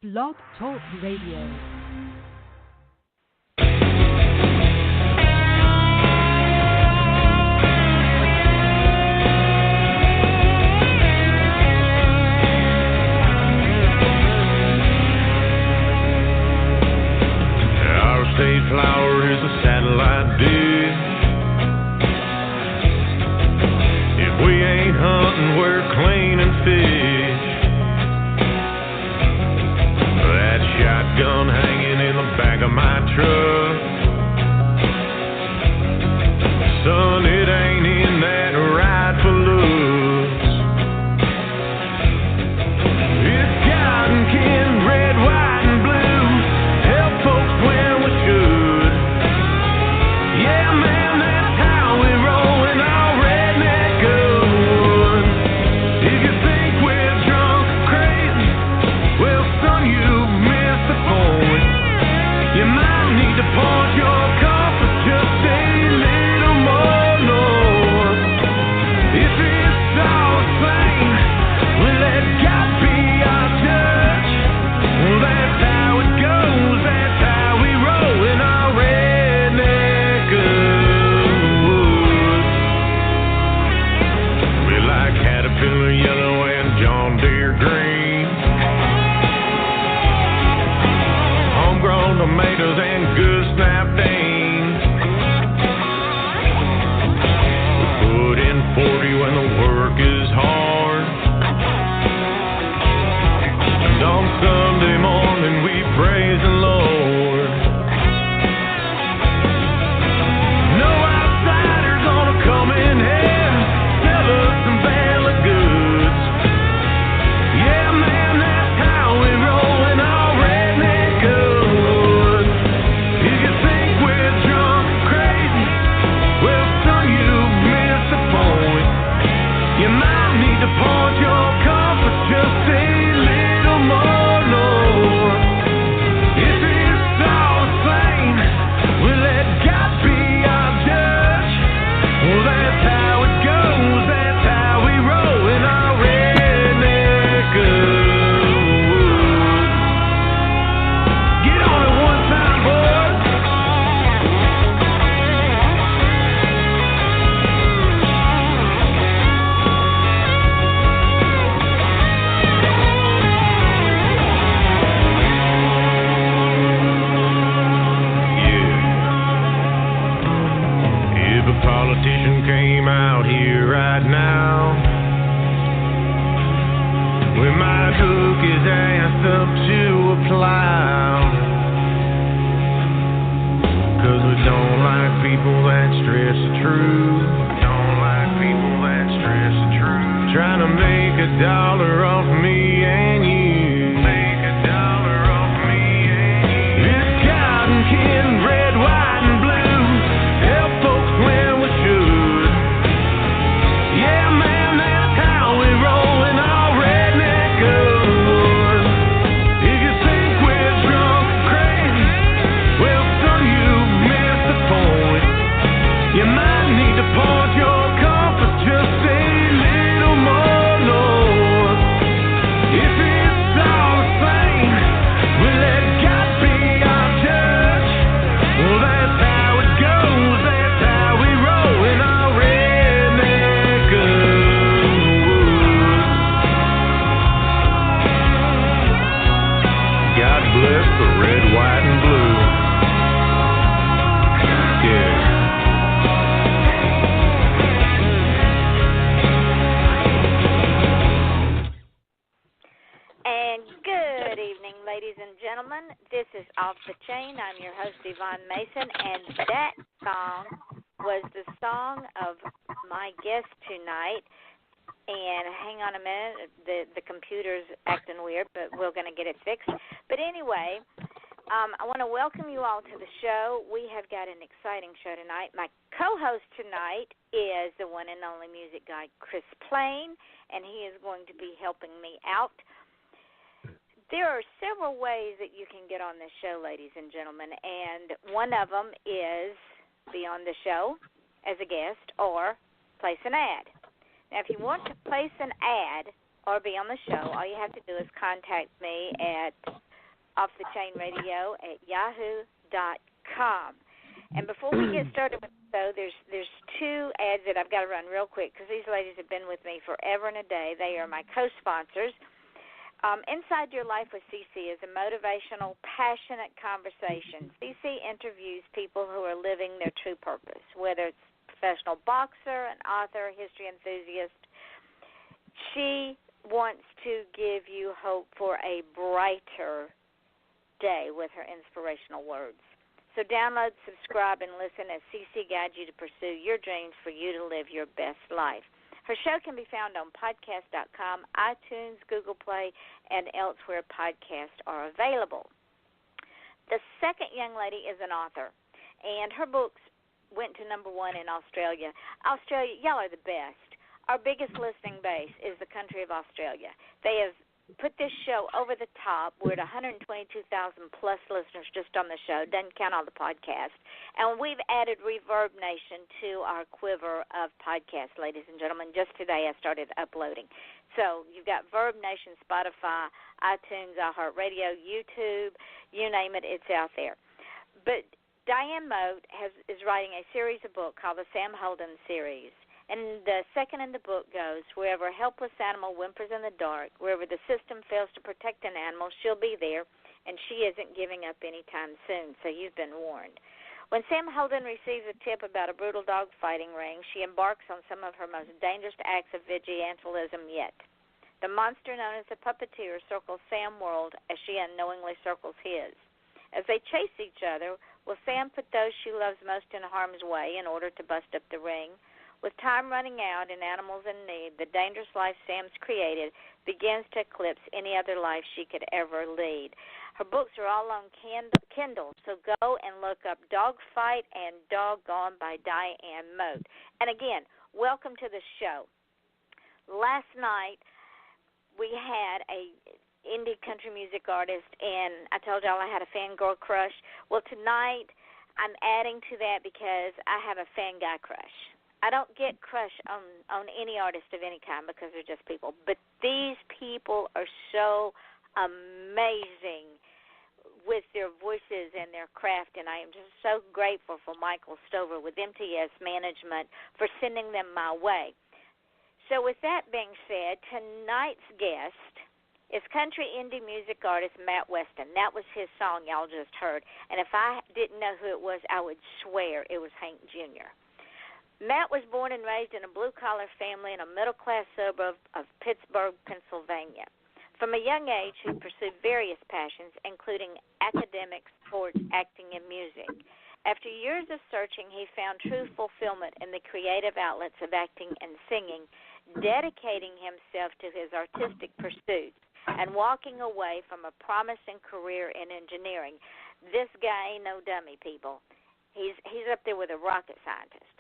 Blog Talk Radio. State flower is a satellite dish. If we ain't hunting, we're cleaning fish. That shotgun hanging in the back of my truck. Son, it ain't in that ride for looks. It's cotton candy, red, white, and blue. Help folks when we should. Yeah, man, that's how we roll in our redneck good. If you think we're drunk or crazy, well, son, you've missed the point. You might need to pause your compass just a little more north. If it's all the same, well, let God be our judge. Well, that's how it goes. That's how we roll in our redneck woods. We like Caterpillar yellow and John Deere green. Homegrown tomatoes and good snap beans. We put in 40 when the work is hard. And on Sunday morning we praise the Lord. No outsider gonna come in here, sell us some vanilla goods. Yeah, man, that's how we roll in our redneck good. If you think we're drunk or crazy, well, son, you've missed the point. You might need to pause your compass just a little more north. If it's all the same, we'll let God be our judge. Well, that's how it goes. That's how we roll in our redneck woods. Get on it one time, boys. Yeah. If a politician came out here right now, we might hook his ass up to a plow. 'Cause we don't like people that stress the truth. Don't like people that stress the truth. Trying to make a dollar off me and you. Make a dollar off me and you. It's cotton candy, red, white, and blue. Help folks when we should. Yeah, man, that's how we roll in our redneck good. If you think we're drunk or crazy, well, son, you've missed the point. You might need to pause your compass just a little more north. If it's all the same, we'll let God be our judge. Well, that's how it goes. That's how we roll in our redneck woods. God bless the red, white, and blue. Yeah. And good evening, ladies and gentlemen. This is Off the Chain. I'm your host, Yvonne Mason, and that song was the song of my guest tonight. And hang on a minute, the computer's acting weird, but we're going to get it fixed. But anyway, I want to welcome you all to the show. We have got an exciting show tonight. My co-host tonight is the one and only music guy, Chris Plain, and he is going to be helping me out. There are several ways that you can get on this show, ladies and gentlemen, and one of them is be on the show as a guest or place an ad. Now, if you want to place an ad or be on the show, all you have to do is contact me at offthechainradio@yahoo.com. And before we get started with the show, there's two ads that I've got to run real quick because these ladies have been with me forever and a day. They are my co-sponsors. Inside Your Life with CC is a motivational, passionate conversation. CC interviews people who are living their true purpose, whether it's a professional boxer, an author, history enthusiast. She wants to give you hope for a brighter day with her inspirational words. So download, subscribe, and listen as CC guides you to pursue your dreams for you to live your best life. Her show can be found on podcast.com, iTunes, Google Play, and elsewhere podcasts are available. The second young lady is an author, and her books went to number one in Australia. Australia, y'all are the best. Our biggest listening base is the country of Australia. They have put this show over the top. We're at 122,000-plus listeners just on the show. Doesn't count all the podcasts. And we've added Reverb Nation to our quiver of podcasts, ladies and gentlemen. Just today I started uploading. So you've got Verb Nation, Spotify, iTunes, iHeartRadio, YouTube, you name it, it's out there. But Diane Mote is writing a series of books called the Sam Holden series. And the second in the book goes, wherever a helpless animal whimpers in the dark, wherever the system fails to protect an animal, she'll be there, and she isn't giving up anytime soon, so you've been warned. When Sam Holden receives a tip about a brutal dog fighting ring, she embarks on some of her most dangerous acts of vigilantism yet. The monster known as the puppeteer circles Sam's world as she unknowingly circles his. As they chase each other, will Sam put those she loves most in harm's way in order to bust up the ring? With time running out and animals in need, the dangerous life Sam's created begins to eclipse any other life she could ever lead. Her books are all on Kindle, so go and look up Dogfight and Doggone by Diane Mote. And again, welcome to the show. Last night we had a indie country music artist, and I told y'all I had a fangirl crush. Well, tonight I'm adding to that because I have a fan guy crush. I don't get crushed on any artist of any kind because they're just people. But these people are so amazing with their voices and their craft, and I am just so grateful for Michael Stover with MTS Management for sending them my way. So with that being said, tonight's guest is country indie music artist Matt Westin. That was his song y'all just heard. And if I didn't know who it was, I would swear it was Hank Jr. Matt was born and raised in a blue-collar family in a middle-class suburb of Pittsburgh, Pennsylvania. From a young age, he pursued various passions, including academics, sports, acting, and music. After years of searching, he found true fulfillment in the creative outlets of acting and singing, dedicating himself to his artistic pursuits and walking away from a promising career in engineering. This guy ain't no dummy, people. He's up there with a rocket scientist.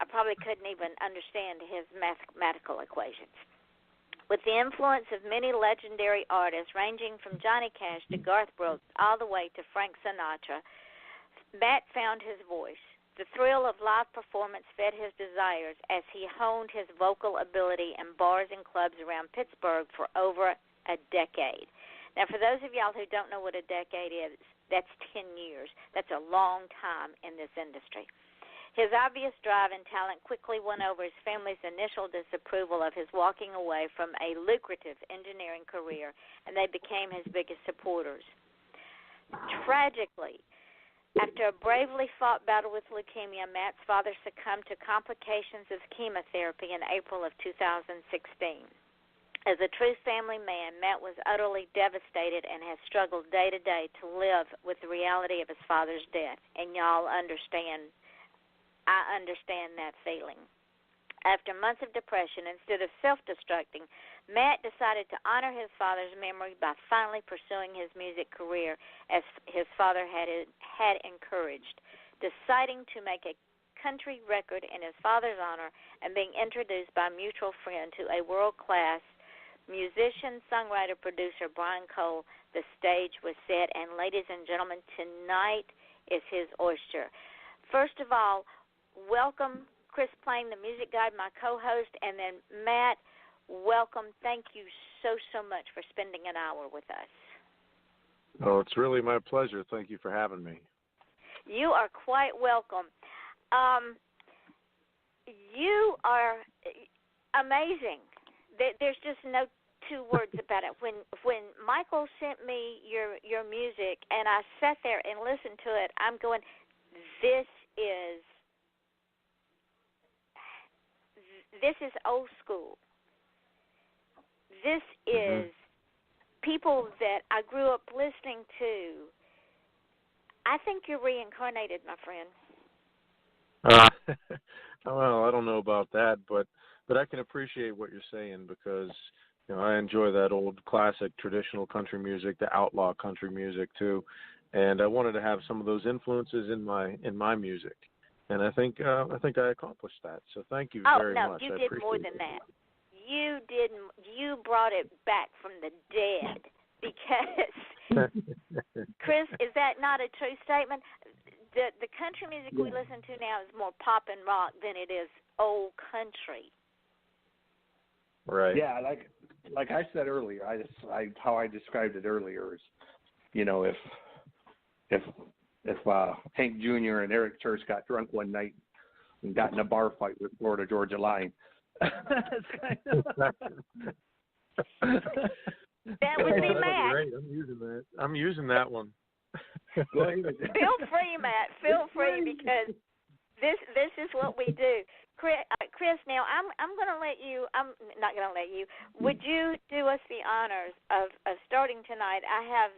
I probably couldn't even understand his mathematical equations. With the influence of many legendary artists, ranging from Johnny Cash to Garth Brooks all the way to Frank Sinatra, Matt found his voice. The thrill of live performance fed his desires as he honed his vocal ability in bars and clubs around Pittsburgh for over a decade. Now, for those of y'all who don't know what a decade is, that's 10 years. That's a long time in this industry. His obvious drive and talent quickly won over his family's initial disapproval of his walking away from a lucrative engineering career, and they became his biggest supporters. Tragically, after a bravely fought battle with leukemia, Matt's father succumbed to complications of chemotherapy in April of 2016. As a true family man, Matt was utterly devastated and has struggled day to day to live with the reality of his father's death, and y'all understand. I understand that feeling. After months of depression, instead of self-destructing, Matt decided to honor his father's memory by finally pursuing his music career as his father had encouraged, deciding to make a country record in his father's honor and being introduced by a mutual friend to a world-class musician, songwriter, producer, Bryan Cole. The stage was set, and ladies and gentlemen, tonight is his oyster. First of all, welcome, Chris Plain, the music guide, my co-host, and then Matt, welcome. Thank you so much for spending an hour with us. Oh, it's really my pleasure. Thank you for having me. You are quite welcome. You are amazing. There's just no two words about it. When Michael sent me your music and I sat there and listened to it, I'm going, this is old school. This is people that I grew up listening to. I think you're reincarnated, my friend. Well, I don't know about that, but I can appreciate what you're saying because I enjoy that old classic traditional country music, the outlaw country music too, and I wanted to have some of those influences in my music, and I think I accomplished that. So thank you very much. Oh no, you did more than that. You didn't. You brought it back from the dead because, Chris, is that not a true statement? The country music we listen to now is more pop and rock than it is old country. Right. Yeah, like I said earlier, how I described it earlier is, if Hank Jr. and Eric Church got drunk one night and got in a bar fight with Florida Georgia Line. That's kind of that would be Matt. Great. I'm using that one. Feel free, Matt. Feel free because this is what we do. Chris, now I'm going to let you. I'm not going to let you. Would you do us the honors of starting tonight? I have,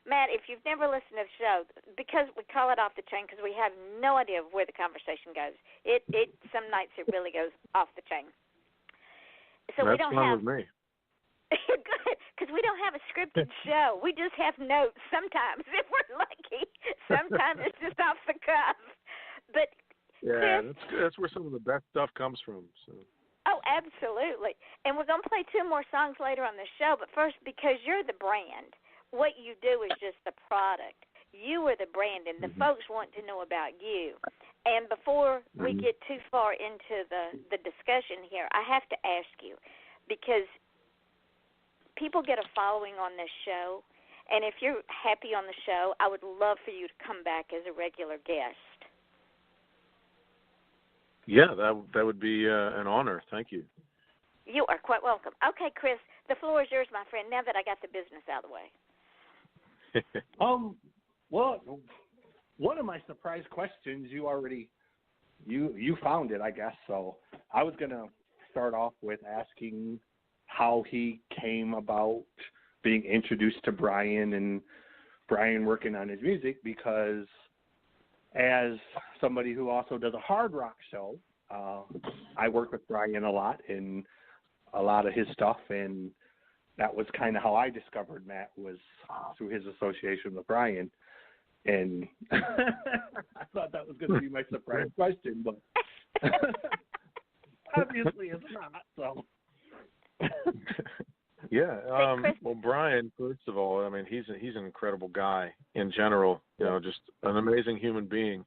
Matt, if you've never listened to the show, because we call it Off the Chain because we have no idea where the conversation goes. It some nights it really goes off the chain. So That's we don't fine have. with me. Good, because we don't have a scripted show. We just have notes sometimes, if we're lucky. Sometimes it's just off the cuff. But yeah, Chris, that's where some of the best stuff comes from. So. Oh, absolutely. And we're going to play two more songs later on the show. But first, because you're the brand, what you do is just the product. You are the brand, and the folks want to know about you. And before we get too far into the discussion here, I have to ask you, because people get a following on this show, and if you're happy on the show, I would love for you to come back as a regular guest. Yeah, that would be an honor. Thank you. You are quite welcome. Okay, Chris, the floor is yours, my friend, now that I got the business out of the way. Well, one of my surprise questions, you found it, I guess. So I was going to start off with asking how he came about being introduced to Bryan and Bryan working on his music, because as somebody who also does a hard rock show, I work with Bryan a lot in a lot of his stuff, and that was kind of how I discovered Matt, was through his association with Bryan. And I thought that was going to be my surprise question, but obviously it's not. So. Yeah. Well, Bryan, first of all, I mean, he's an incredible guy in general. Just an amazing human being.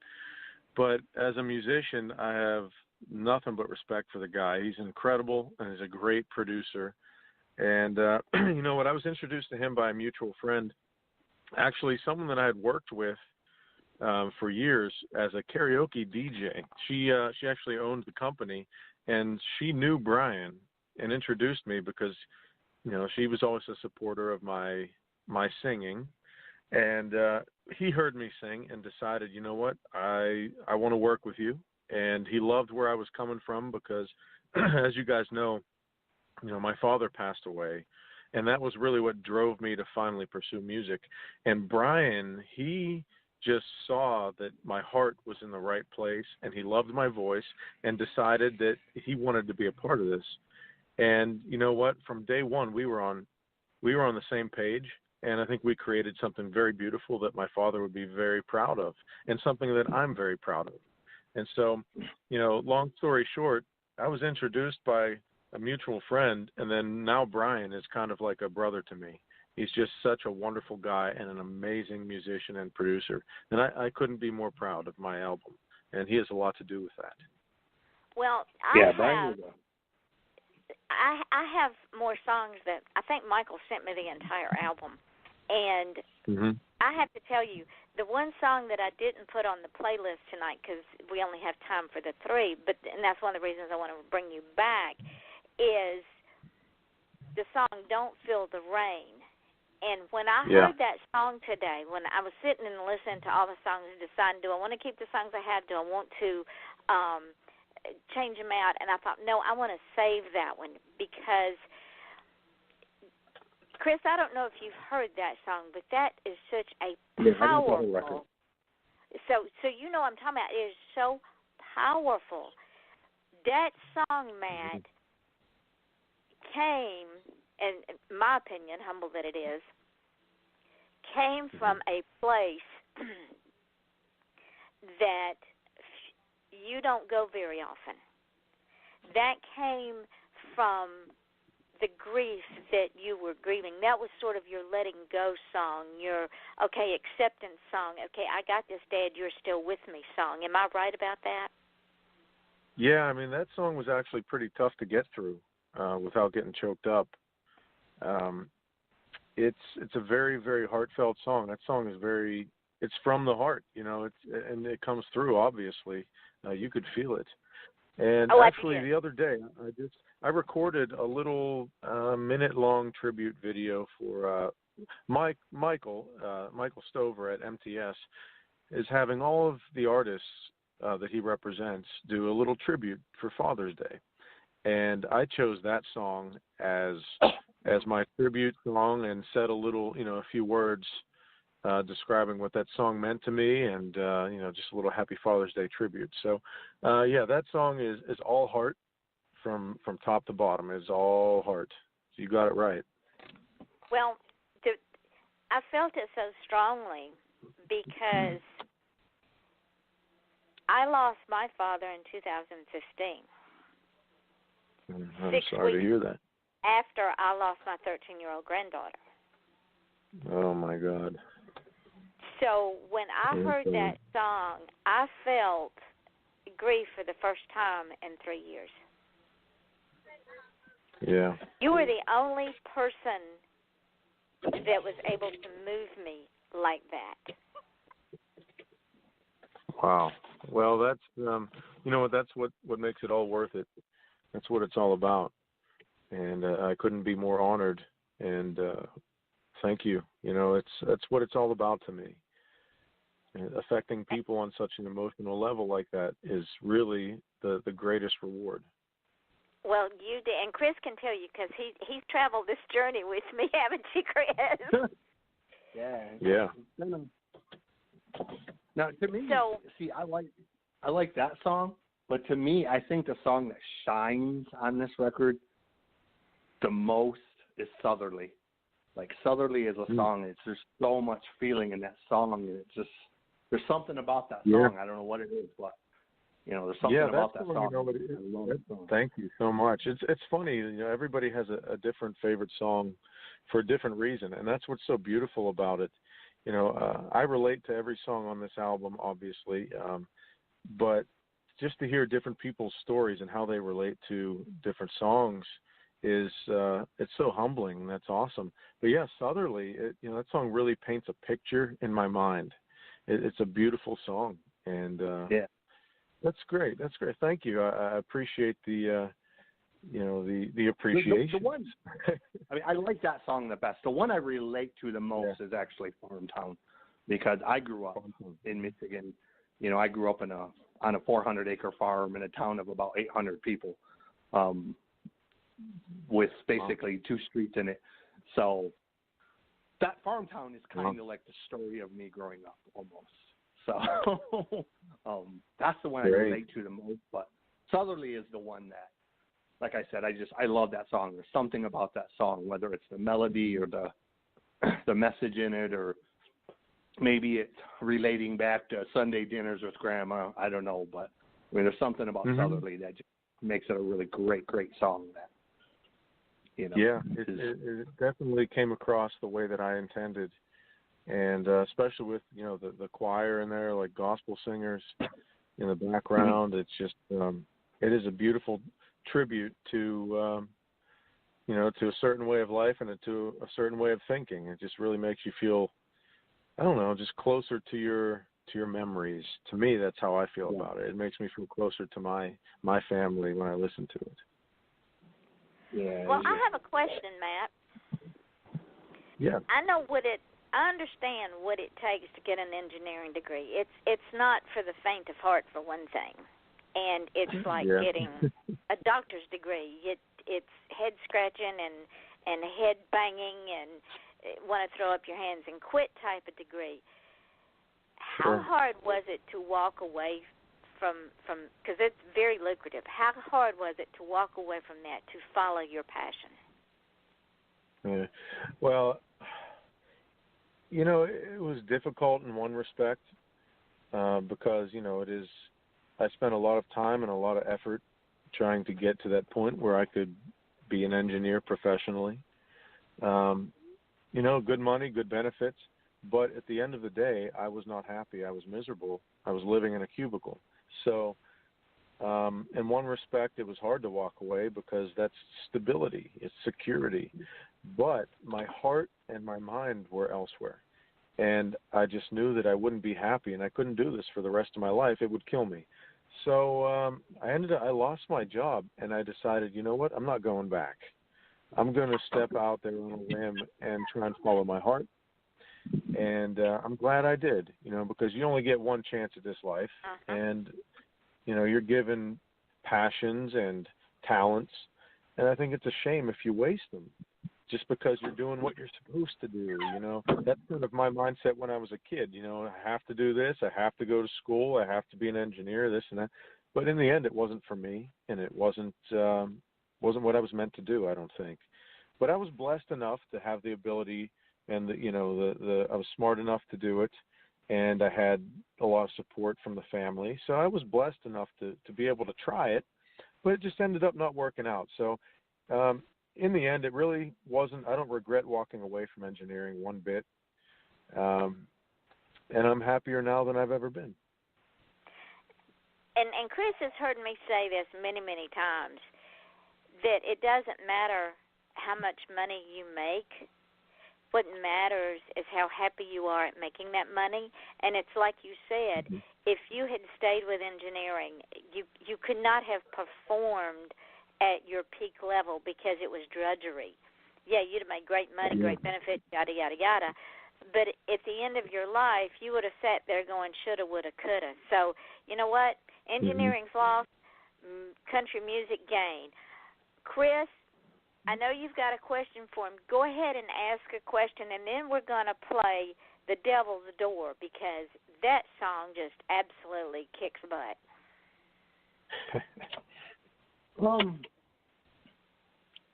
But as a musician, I have nothing but respect for the guy. He's incredible, and he's a great producer. And you know what? I was introduced to him by a mutual friend, actually someone that I had worked with for years as a karaoke DJ. She actually owned the company, and she knew Bryan and introduced me because, she was always a supporter of my singing. And he heard me sing and decided, you know what, I want to work with you. And he loved where I was coming from because, as you guys know, my father passed away. And that was really what drove me to finally pursue music. And Bryan, he just saw that my heart was in the right place, and he loved my voice and decided that he wanted to be a part of this. And you know what? From day one, we were on the same page, and I think we created something very beautiful that my father would be very proud of, and something that I'm very proud of. And so, long story short, I was introduced by a mutual friend, and then now Bryan is kind of like a brother to me. He's just such a wonderful guy and an amazing musician and producer. And I couldn't be more proud of my album, and he has a lot to do with that. Well, I have more songs that I think Michael sent me the entire album. And I have to tell you, the one song that I didn't put on the playlist tonight because we only have time for the three, and that's one of the reasons I want to bring you back, is the song Don't Feel the Rain. And when I heard that song today, when I was sitting and listening to all the songs and deciding, do I want to keep the songs I have? Do I want to change them out? And I thought, no, I want to save that one because, Chris, I don't know if you've heard that song, but that is such a powerful. So you know what I'm talking about. It is so powerful. That song, Matt, came, in my opinion, humble that it is, came from a place that you don't go very often. That came from the grief that you were grieving. That was sort of your letting go song, your, acceptance song. Okay, I got this, Dad, you're still with me song. Am I right about that? Yeah, I mean, that song was actually pretty tough to get through without getting choked up. It's a very, very heartfelt song. That song is it's from the heart, and it comes through, obviously. You could feel it. And actually, the other day, I recorded a little minute-long tribute video for Michael Stover at MTS is having all of the artists that he represents do a little tribute for Father's Day. And I chose that song as my tribute song and said a little, a few words describing what that song meant to me and, just a little Happy Father's Day tribute. So, that song is all heart from top to bottom. It's all heart. So you got it right. Well, I felt it so strongly because I lost my father in 2015. I'm sorry to hear that. After I lost my 13-year-old granddaughter. Oh, my God. So when I heard that song, I felt grief for the first time in 3 years. Yeah. You were the only person that was able to move me like that. Wow. Well, that's that's what makes it all worth it. That's what it's all about. And I couldn't be more honored. And thank you. That's what it's all about to me. And affecting people on such an emotional level like that is really the greatest reward. Well, you did, and Chris can tell you because he's traveled this journey with me, haven't you, Chris? Yeah. Now, to me, I like that song, but to me, I think the song that shines on this record the most is Southerly. Like, Southerly is a song. There's so much feeling in that song, and it's just there's something about that song. I don't know what it is, but there's something about that song. I love that song. Thank you so much. It's funny, everybody has a different favorite song for a different reason, and that's what's so beautiful about it. I relate to every song on this album, obviously, but just to hear different people's stories and how they relate to different songs is it's so humbling. That's awesome. But yeah, Southerly, that song really paints a picture in my mind. It's a beautiful song, and that's great. That's great. Thank you. I appreciate the appreciation. The one, I like that song the best. The one I relate to the most is actually Farmtown, because I grew up in Michigan. I grew up on a 400-acre farm in a town of about 800 people, with basically 2 streets in it. So that Farmtown is kind of like the story of me growing up almost. So that's the one I relate to the most. But Southerly is the one that, like I said, I love that song. There's something about that song, whether it's the melody or the message in it, or maybe it's relating back to Sunday dinners with Grandma. I don't know, but there's something about Southerly that just makes it a really great song. It definitely came across the way that I intended, and especially with the choir in there, like gospel singers in the background. It's just it is a beautiful tribute to to a certain way of life and to a certain way of thinking. It just really makes you feel, I don't know, just closer to your memories. To me, that's how I feel about it. It makes me feel closer to my family when I listen to it. Yeah. Well, I have a question, Matt. Yeah. I understand what it takes to get an engineering degree. It's not for the faint of heart, for one thing, and it's like getting a doctor's degree. It's head scratching and head banging and want to throw up your hands and quit type of degree. How hard was it to walk away from because it's very lucrative? How hard was it to walk away from that to follow your passion? Yeah. Well, it was difficult in one respect because, it is, I spent a lot of time and a lot of effort trying to get to that point where I could be an engineer professionally. Good money, good benefits, but at the end of the day, I was not happy. I was miserable. I was living in a cubicle. So in one respect, it was hard to walk away because that's stability, it's security. But my heart and my mind were elsewhere. And I just knew that I wouldn't be happy and I couldn't do this for the rest of my life. It would kill me. So I lost my job and I decided, you know what, I'm not going back. I'm going to step out there on a limb and try and follow my heart. And I'm glad I did, because you only get one chance at this life. And, you're given passions and talents. And I think it's a shame if you waste them just because you're doing what you're supposed to do. That's kind of my mindset when I was a kid. I have to do this. I have to go to school. I have to be an engineer, this and that. But in the end, it wasn't for me, and it wasn't what I was meant to do, I don't think. But I was blessed enough to have the ability, and I was smart enough to do it, and I had a lot of support from the family. So I was blessed enough to be able to try it, but it just ended up not working out. So in the end, it really wasn't. I don't regret walking away from engineering one bit, and I'm happier now than I've ever been. And Chris has heard me say this many, many times, that it doesn't matter how much money you make. What matters is how happy you are at making that money. And it's like you said, if you had stayed with engineering, you could not have performed at your peak level because it was drudgery. Yeah, you'd have made great money, great benefits, yada, yada, yada. But at the end of your life, you would have sat there going shoulda, woulda, coulda. So, you know what? Engineering's lost, country music gain. Chris, I know you've got a question for him. Go ahead and ask a question, and then we're going to play The Devil's Door because that song just absolutely kicks butt.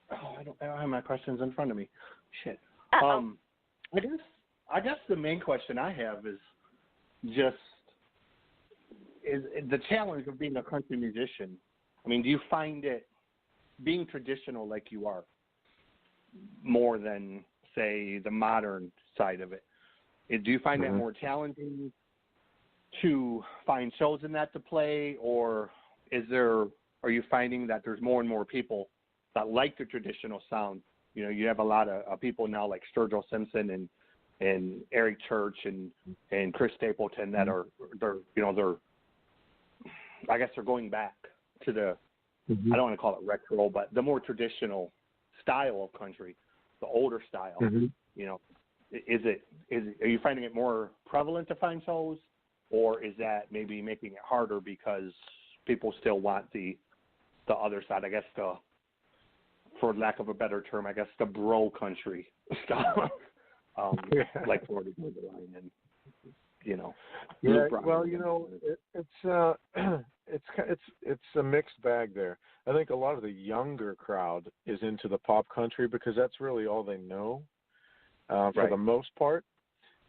I don't have my questions in front of me. Shit. I guess the main question I have is the challenge of being a country musician. I mean, do you find it being traditional like you are more than, say, the modern side of it? Do you find that more challenging to find shows in that to play, or are you finding that there's more and more people that like the traditional sound? You have a lot of people now like Sturgill Simpson and Eric Church and Chris Stapleton that they're I guess they're going back to the I don't want to call it retro, but the more traditional style of country, the older style. Are you finding it more prevalent to find shows, or is that maybe making it harder because people still want the other side? I guess for lack of a better term, I guess the bro country style, like Florida Georgia Line and Yeah, well, it's a mixed bag there. I think a lot of the younger crowd is into the pop country because that's really all they know for the most part.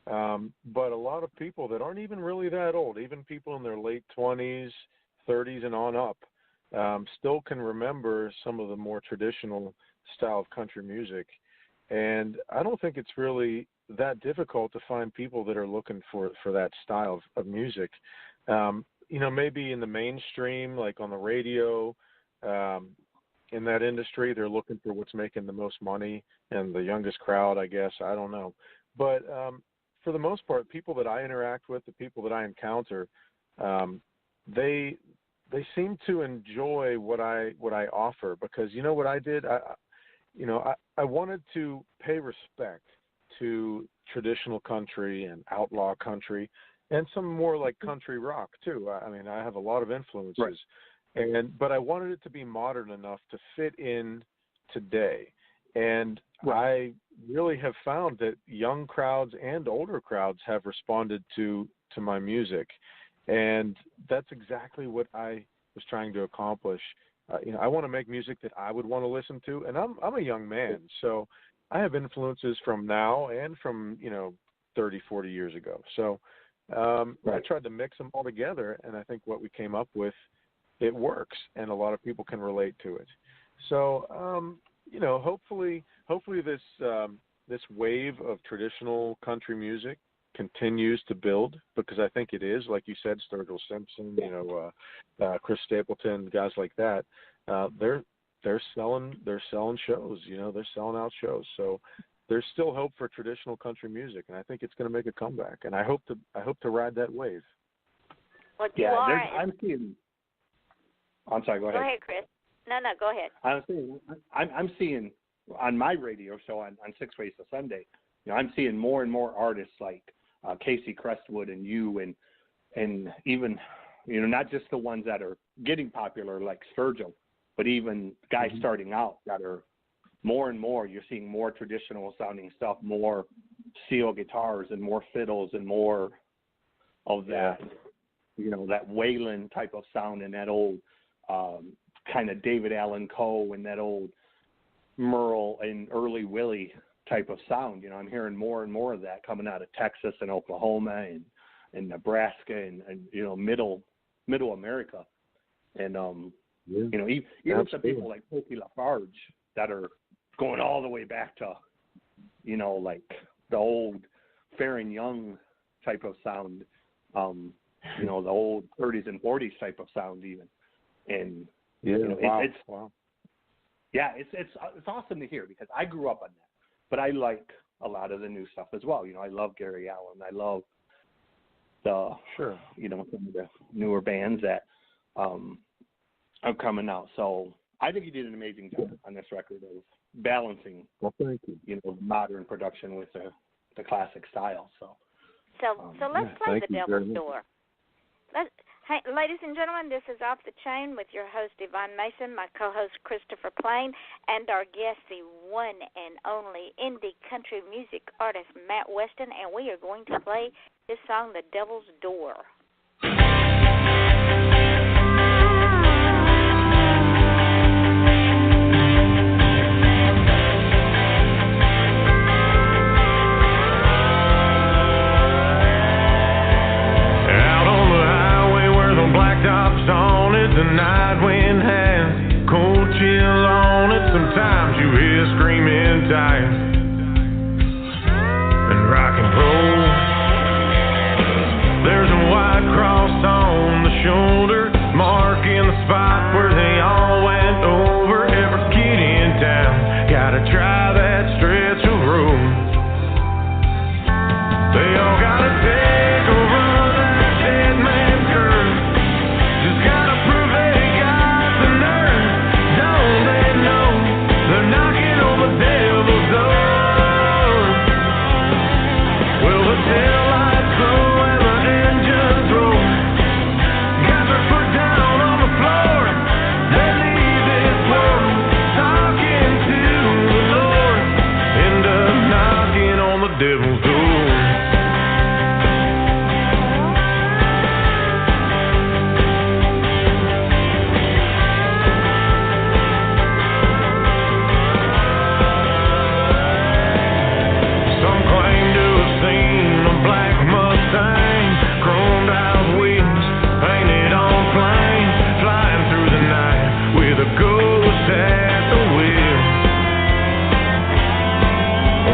But a lot of people that aren't even really that old, even people in their late 20s, 30s, and on up, still can remember some of the more traditional style of country music. And I don't think it's really that difficult to find people that are looking for that style of music. Maybe in the mainstream, like on the radio, in that industry. They're looking for what's making the most money and the youngest crowd, I guess. I don't know. But for the most part, people that I interact with, the people that I encounter, they seem to enjoy what I offer, because you know what I did? I wanted to pay respect to traditional country and outlaw country and some more like country rock too. I mean, I have a lot of influences, but I wanted it to be modern enough to fit in today. And I really have found that young crowds and older crowds have responded to my music. And that's exactly what I was trying to accomplish. I want to make music that I would want to listen to, and I'm a young man, so I have influences from now and from 30, 40 years ago. So I tried to mix them all together, and I think what we came up with, it works, and a lot of people can relate to it. So hopefully this wave of traditional country music continues to build, because I think it is, like you said, Sturgill Simpson, Chris Stapleton, guys like that. They're selling shows, they're selling out shows. So there's still hope for traditional country music, and I think it's going to make a comeback. And I hope to ride that wave. Well, I'm sorry. Go ahead. Go ahead, Chris. No, go ahead. I'm seeing on my radio show on Six Ways to Sunday. I'm seeing more and more artists like Casey Crestwood and you, and even not just the ones that are getting popular like Sturgill, but even guys starting out that are more and more. You're seeing more traditional sounding stuff, more steel guitars and more fiddles and more of that, that Waylon type of sound and that old kind of David Allan Coe and that old Merle and early Willie type of sound. I'm hearing more and more of that coming out of Texas and Oklahoma and Nebraska and middle America. And even some people like Pokey LaFarge that are going all the way back to like the old Fair and Young type of sound, the old 30s and 40s type of sound even. And it's awesome to hear, because I grew up on that. But I like a lot of the new stuff as well. I love Gary Allan. I love some of the newer bands that are coming out. So I think you did an amazing job on this record of balancing, modern production with the classic style. So let's play the Devil's Door. Hey, ladies and gentlemen, this is Off the Chain with your host, Yvonne Mason, my co-host, Christopher Plain, and our guest, the one and only indie country music artist, Matt Westin, and we are going to play his song, The Devil's Door. The night wind has cold chill on it. Sometimes you hear screaming tires and rock and roll. There's a white cross on the shoulder, marking the spot where they all went over. Every kid in town gotta try that stretch of road. They all gotta take a run that dead man's curve. Just gotta prove they got the nerve. Don't they know they're knocking on the devil's door? Well, the tail lights glow and the engines roll. Got their foot down on the floor. They leave this world talking to the Lord. End up knocking on the devil's door.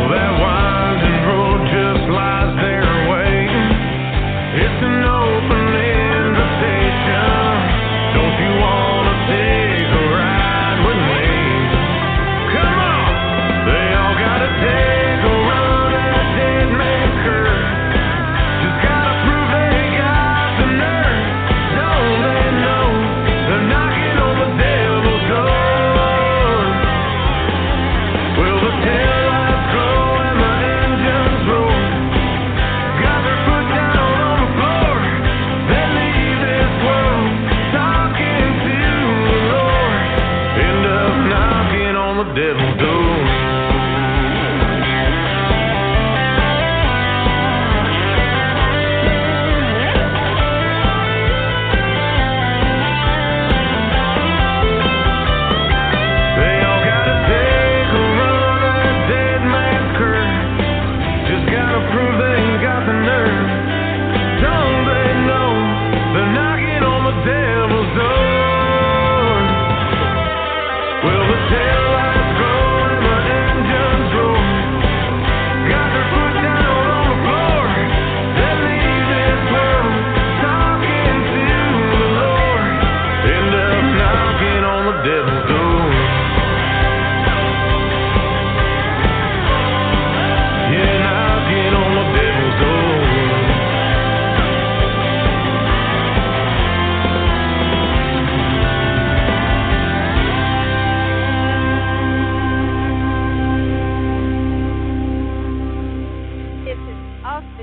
That winding road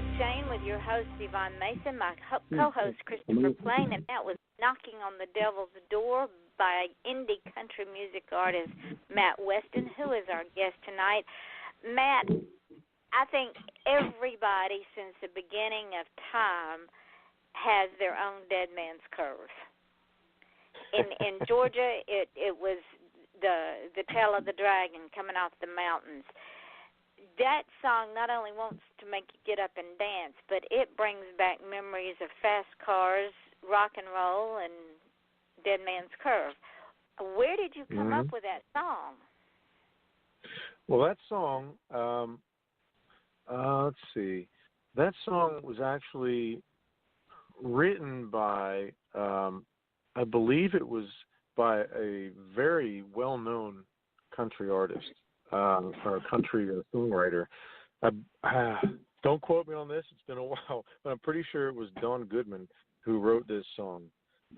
the Chain with your host, Yvonne Mason, my co-host, Christopher Plain, and that was Knocking on the Devil's Door by indie country music artist Matt Westin, who is our guest tonight. Matt, I think everybody since the beginning of time has their own dead man's curve. In Georgia, it was the tail of the dragon coming off the mountains. That song not only wants to make you get up and dance, but it brings back memories of fast cars, rock and roll, and Dead Man's Curve. Where did you come up with that song? Well, that song, let's see. That song was actually written by, I believe it was by a very well-known country artist. Or a country songwriter. Don't quote me on this. It's been a while, but I'm pretty sure it was Don Goodman who wrote this song.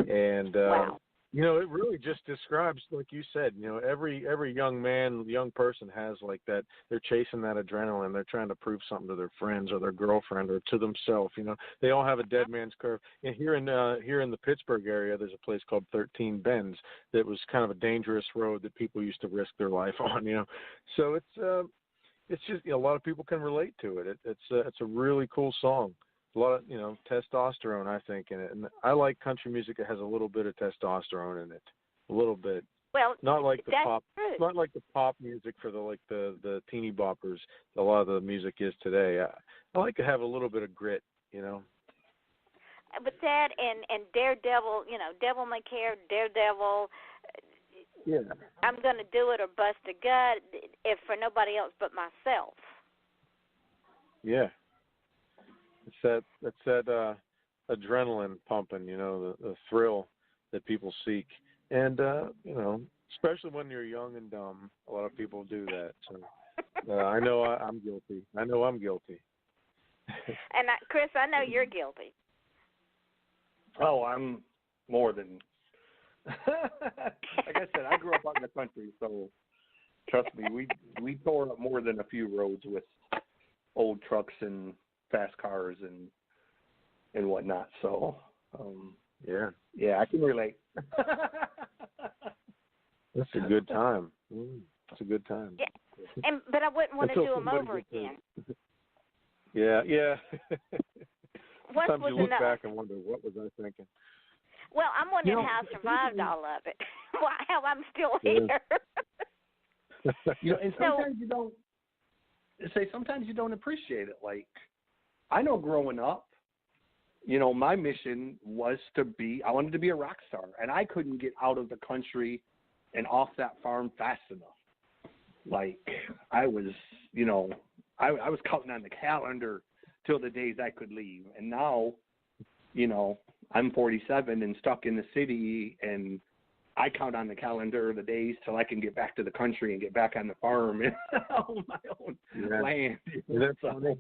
And wow. It really just describes, like you said, every young man, young person has like that. They're chasing that adrenaline. They're trying to prove something to their friends or their girlfriend or to themselves. They all have a dead man's curve. And here in the Pittsburgh area, there's a place called 13 Bends that was kind of a dangerous road that people used to risk their life on. So it's just a lot of people can relate to it. It's a really cool song. A lot of testosterone, I think, in it, and I like country music that has a little bit of testosterone in it, a little bit. Well, not like the pop, true. not like the pop music for the teeny boppers. A lot of the music is today. I like to have a little bit of grit, But that and Daredevil, Devil May Care, Daredevil. Yeah. I'm going to do it or bust a gut if for nobody else but myself. Yeah. It's that adrenaline pumping, the thrill that people seek. And, especially when you're young and dumb, a lot of people do that. So I know I'm guilty. And Chris, I know you're guilty. Oh, I'm more than like I said, I grew up out in the country, so trust me, we tore up more than a few roads with old trucks and fast cars and whatnot. So yeah, I can relate. That's a good time. It's a good time. Yeah, but I wouldn't want to do them over again. Yeah. Once Sometimes was you look enough. back and wonder, what was I thinking? Well, I'm wondering how I survived all of it. How I'm still here. And sometimes you don't appreciate it. Like, I know growing up, my mission was I wanted to be a rock star, and I couldn't get out of the country and off that farm fast enough. Like, I was, I was counting on the calendar till the days I could leave. And now, I'm 47 and stuck in the city, and I count on the calendar the days till I can get back to the country and get back on the farm and on my own land. Isn't that funny?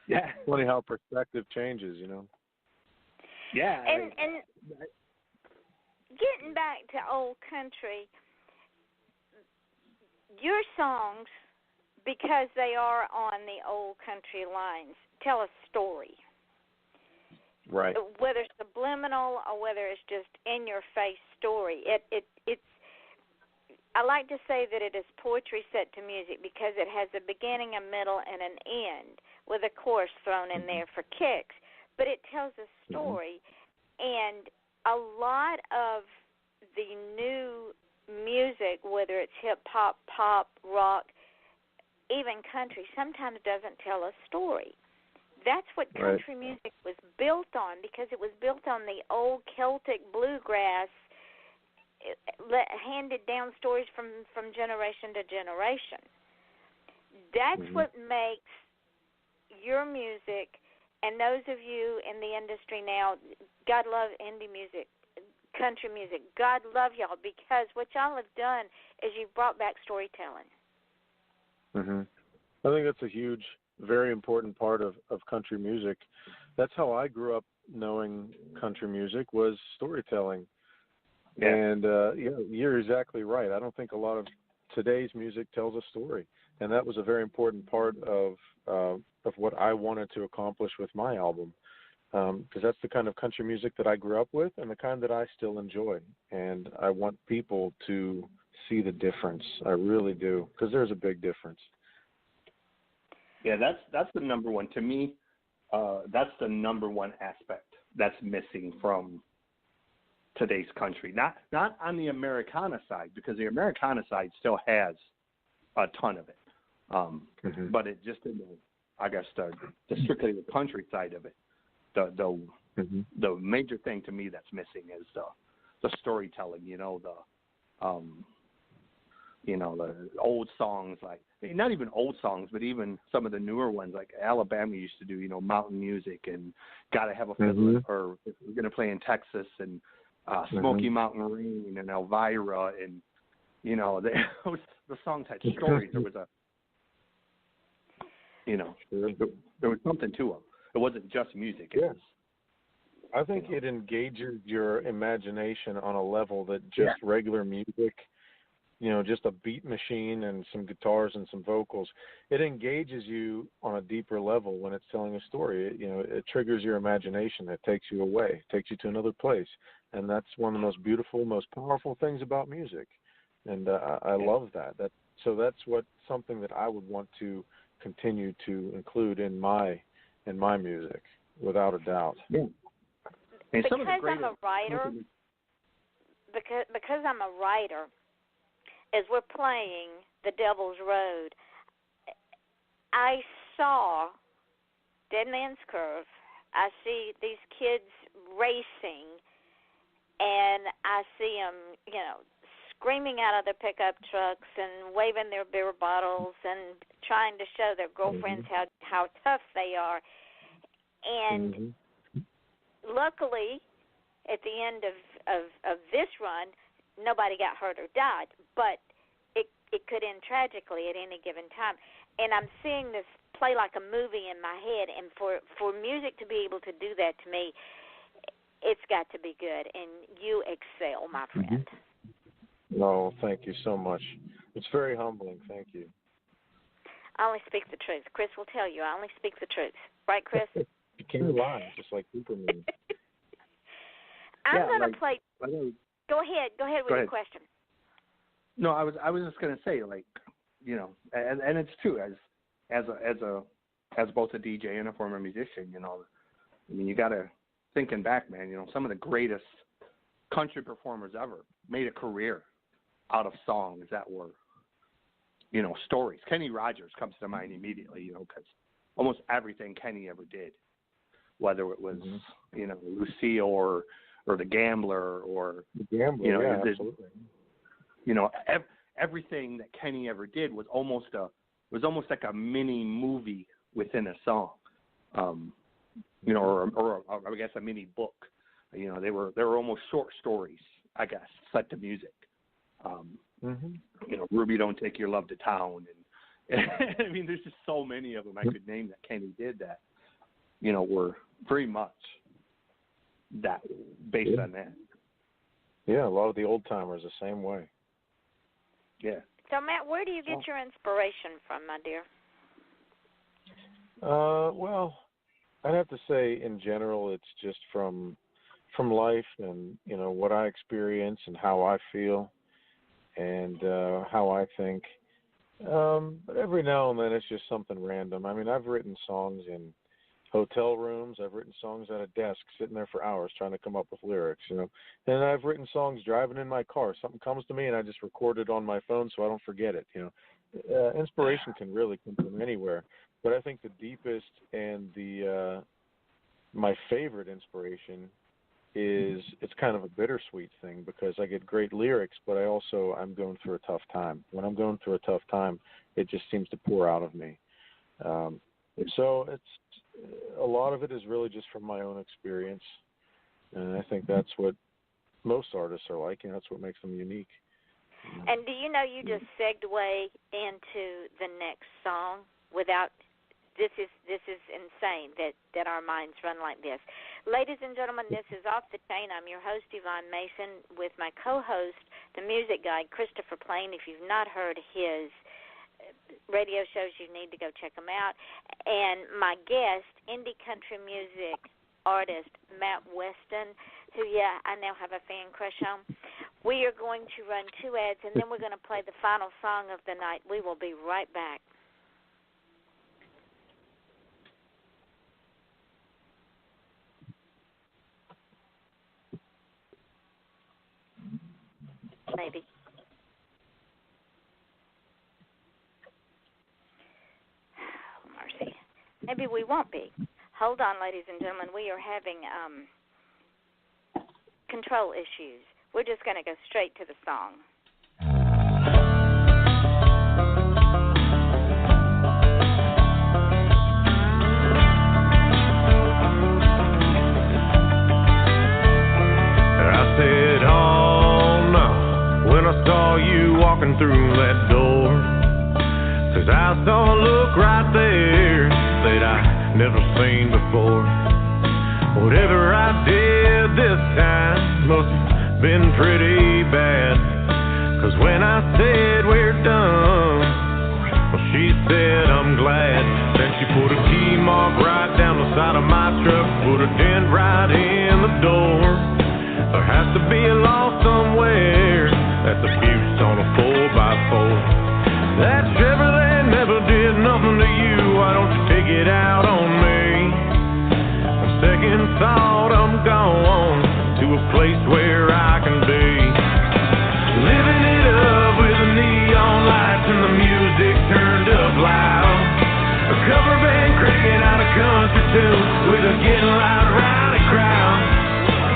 Yeah. It's funny how perspective changes, Yeah. And getting back to old country, your songs, because they are on the old country lines, tell a story. Right. Whether it's subliminal or whether it's just in-your-face story. It's. I like to say that it is poetry set to music because it has a beginning, a middle, and an end with a chorus thrown in there for kicks. But it tells a story. And a lot of the new music, whether it's hip-hop, pop, rock, even country, sometimes doesn't tell a story. That's what country music was built on, because it was built on the old Celtic bluegrass, handed down stories from generation to generation. That's what makes your music, and those of you in the industry now, God love indie music, country music. God love y'all, because what y'all have done is you've brought back storytelling. I think that's a huge, very important part of country music. That's how I grew up knowing country music, was storytelling. Yeah. And you're exactly right. I don't think a lot of today's music tells a story, and that was a very important part of what I wanted to accomplish with my album, because that's the kind of country music that I grew up with and the kind that I still enjoy. And I want people to see the difference. I really do, because there's a big difference. Yeah, that's the number one. To me, that's the number one aspect that's missing from today's country. Not on the Americana side, because the Americana side still has a ton of it. But it just in the strictly the country side of it. The major thing to me that's missing is the storytelling. The old songs, like not even old songs, but even some of the newer ones, like Alabama used to do, mountain music and Gotta Have a Fiddler, or if we're going to play in Texas, and Smoky Mountain Rain and Elvira, and the songs had stories. There was there was something to them. It wasn't just music. I think it engages your imagination on a level that just regular music, just a beat machine and some guitars and some vocals, it engages you on a deeper level when it's telling a story. It triggers your imagination. It takes you away, takes you to another place. And that's one of the most beautiful, most powerful things about music. And I love that. So that's something that I would want to continue to include in my music, without a doubt. Yeah. And because I'm a writer, because I'm a writer, as we're playing The Devil's Road, I saw Dead Man's Curve. I see these kids racing, and I see them, screaming out of their pickup trucks and waving their beer bottles and trying to show their girlfriends how tough they are. And luckily, at the end of this run, nobody got hurt or died, but it could end tragically at any given time. And I'm seeing this play like a movie in my head, and for music to be able to do that to me, it's got to be good, and you excel, my friend. No, thank you so much. It's very humbling. Thank you. I only speak the truth. Chris will tell you I only speak the truth. Right, Chris? You can't lie, just like Superman. I'm going to play. Go ahead with your question. No, I was just going to say, and it's true as both a DJ and a former musician, you got to, thinking back, man, some of the greatest country performers ever made a career out of songs that were, stories. Kenny Rogers comes to mind immediately, because almost everything Kenny ever did, whether it was, Lucille or The Gambler or The Gambler, absolutely. Everything that Kenny ever did was almost like a mini movie within a song, or I guess a mini book. They were almost short stories, I guess, set to music. Ruby, Don't Take Your Love to Town, and I mean, there's just so many of them I could name that Kenny did that, were very much that based on that. Yeah, a lot of the old timers the same way. Yeah. So Matt, where do you get your inspiration from, my dear? Well, I'd have to say in general it's just from life and what I experience and how I feel and how I think. But every now and then it's just something random. I mean, I've written songs in hotel rooms. I've written songs at a desk, sitting there for hours trying to come up with lyrics, And I've written songs driving in my car. Something comes to me and I just record it on my phone so I don't forget it, Inspiration can really come from anywhere. But I think the deepest and my favorite inspiration is it's kind of a bittersweet thing because I get great lyrics, but I'm going through a tough time. When I'm going through a tough time, it just seems to pour out of me. So a lot of it is really just from my own experience, and I think that's what most artists are like, and that's what makes them unique. And do you know you just segued into the next song without? This is insane that our minds run like this. Ladies and gentlemen, this is Off the Chain. I'm your host, Yvonne Mason, with my co-host, the music guy, Christopher Plain. If you've not heard his radio shows, you need to go check them out. And my guest, indie country music artist Matt Westin, who, I now have a fan crush on. We are going to run 2 ads, and then we're going to play the final song of the night. We will be right back. Maybe. Oh, mercy. Maybe we won't be. Hold on, ladies and gentlemen. We are having control issues. We're just going to go straight to the song. I said, oh no, when I saw you walking through that door, 'cause I saw a look right there that I never seen before. Whatever I did this time must have been pretty bad, 'cause when I said we're done, well, she said I'm glad. Then she put a key mark right down the side of my truck, put a dent right in the door. There has to be a law somewhere that's abuse on a 4x4. That Chevrolet never did nothing to you. Why don't you take it out on me? On second thought, I'm gone to a place where I can be. Living it up with the neon lights and the music turned up loud. A cover band cranking out a country tune with a getting loud rowdy crowd.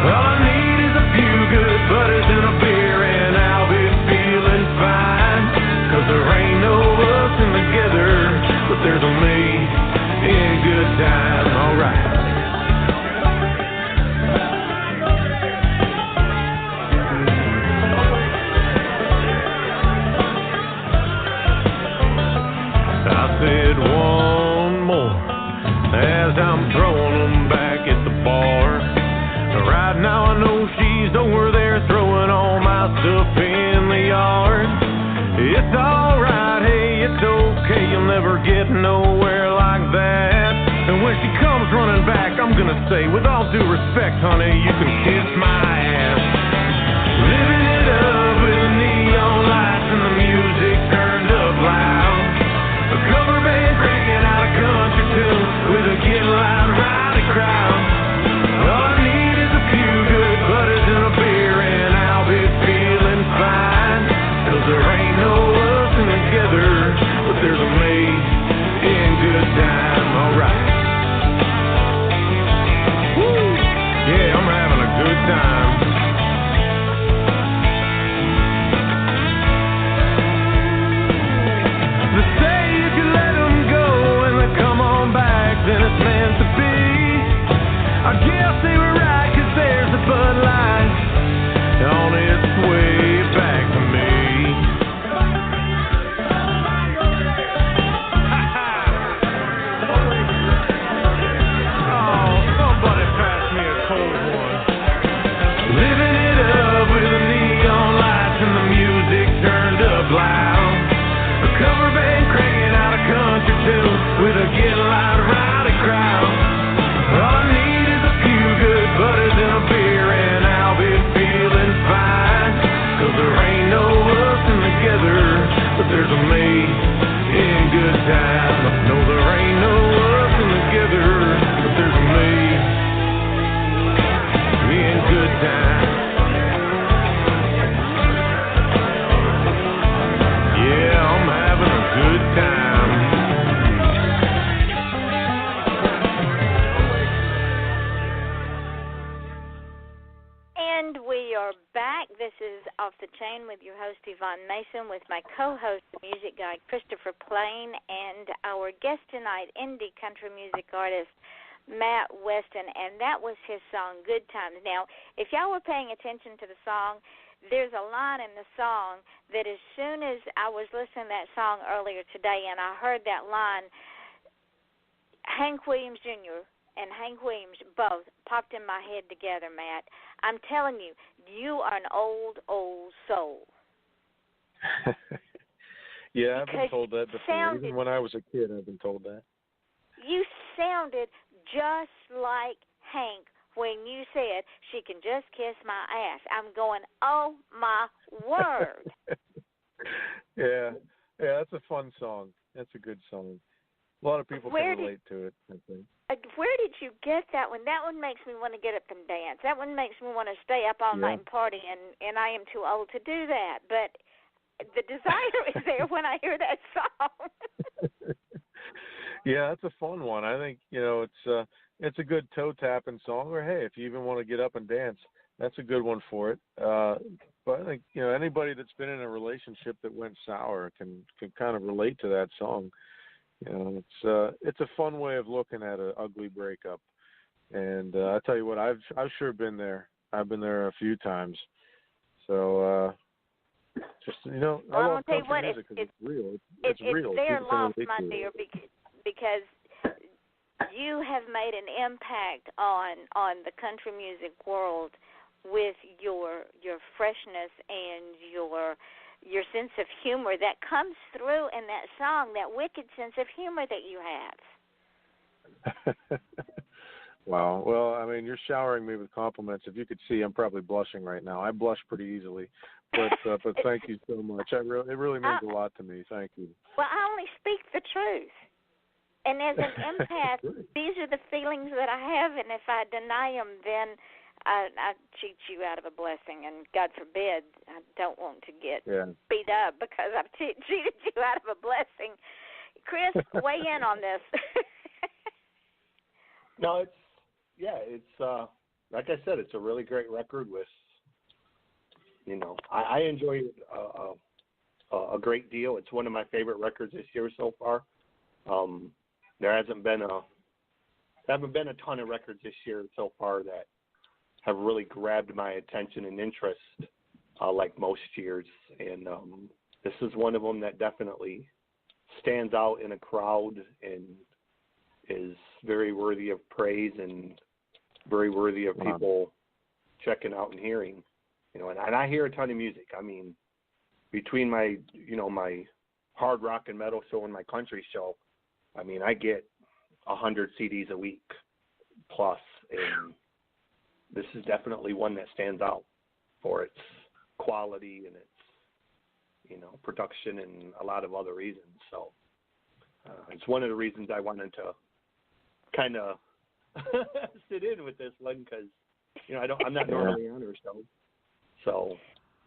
All I need is a few good buddies and a beer and I'll be feeling fine. 'Cause there ain't no us in together, but there's a me in good time, alright. I said one more as I'm throwing them back at the bar. Right now I know she's over there throwing all my stuff in the yard. It's alright, hey, it's okay, you'll never get nowhere like that. And when she comes running back, I'm gonna say, with all due respect, honey, you can kiss my ass. Living it up with the neon lights and the music turned up loud. A cover band cranking out a country tune with a get loud, rowdy crowd. All I need is a few good buddies and a beer and I'll be feeling fine. 'Cause there ain't no us in together, but there's a me in good time, alright. Woo! Yeah, I'm having a good time. They say if you let them go and they come on back, then it's meant to be. I guess they were right, 'cause there's a Bud Light on its way back to me. Oh, somebody pass me a cold one. Living it up with the neon lights and the music turned up loud. A cover band cranking out a country tune with a get loud, rowdy crowd. All I need is a few good buddies and a beer and I'll be feeling fine. 'Cause there ain't no us in together, but there's a me in good time. No, there ain't no us in together, but there's a me in good time. Yeah, I'm having a good time. And we are back. This is Off the Chain with your host, Yvonne Mason, with my co-host, the music guy, Christopher Plain, and our guest tonight, indie country music artist, Matt Westin, and that was his song, Good Times. Now, if y'all were paying attention to the song, there's a line in the song that as soon as I was listening to that song earlier today and I heard that line, Hank Williams Jr. and Hank Williams both popped in my head together, Matt. I'm telling you, you are an old, old soul. Yeah, I've been told that before. Even when I was a kid, I've been told that. You sounded just like Hank when you said, "She can just kiss my ass." I'm going, oh, my word. Yeah, that's a fun song. That's a good song. A lot of people can relate to it, I think. Where did you get that one? That one makes me want to get up and dance. That one makes me want to stay up all night and party, and I am too old to do that. But the desire is there when I hear that song. Yeah, that's a fun one. I think, it's a good toe tapping song. Or hey, if you even want to get up and dance, that's a good one for it. But I think anybody that's been in a relationship that went sour can kind of relate to that song. It's a fun way of looking at an ugly breakup. And I tell you what, I've sure been there. I've been there a few times. So well, I love tell you what, music because it's real. It's real. their People can loss, relate my to it. dear, because you have made an impact on the country music world with your freshness and your sense of humor that comes through in that song, that wicked sense of humor that you have. Wow. Well, I mean, you're showering me with compliments. If you could see, I'm probably blushing right now. I blush pretty easily. But thank you so much. It really means a lot to me. Thank you. Well, I only speak the truth. And as an empath, these are the feelings that I have, and if I deny them, then I cheat you out of a blessing. And God forbid, I don't want to get beat up because I've cheated you out of a blessing. Chris, weigh in on this. No, it's like I said, it's a really great record with, I enjoy it a great deal. It's one of my favorite records this year so far. There haven't been a ton of records this year so far that have really grabbed my attention and interest like most years, and this is one of them that definitely stands out in a crowd and is very worthy of praise and very worthy of people checking out and hearing. And I hear a ton of music. I mean, between my my hard rock and metal show and my country show, I mean, I get 100 CDs a week plus, and this is definitely one that stands out for its quality and its production and a lot of other reasons. So it's one of the reasons I wanted to kind of sit in with this one because I'm not normally on her show. So,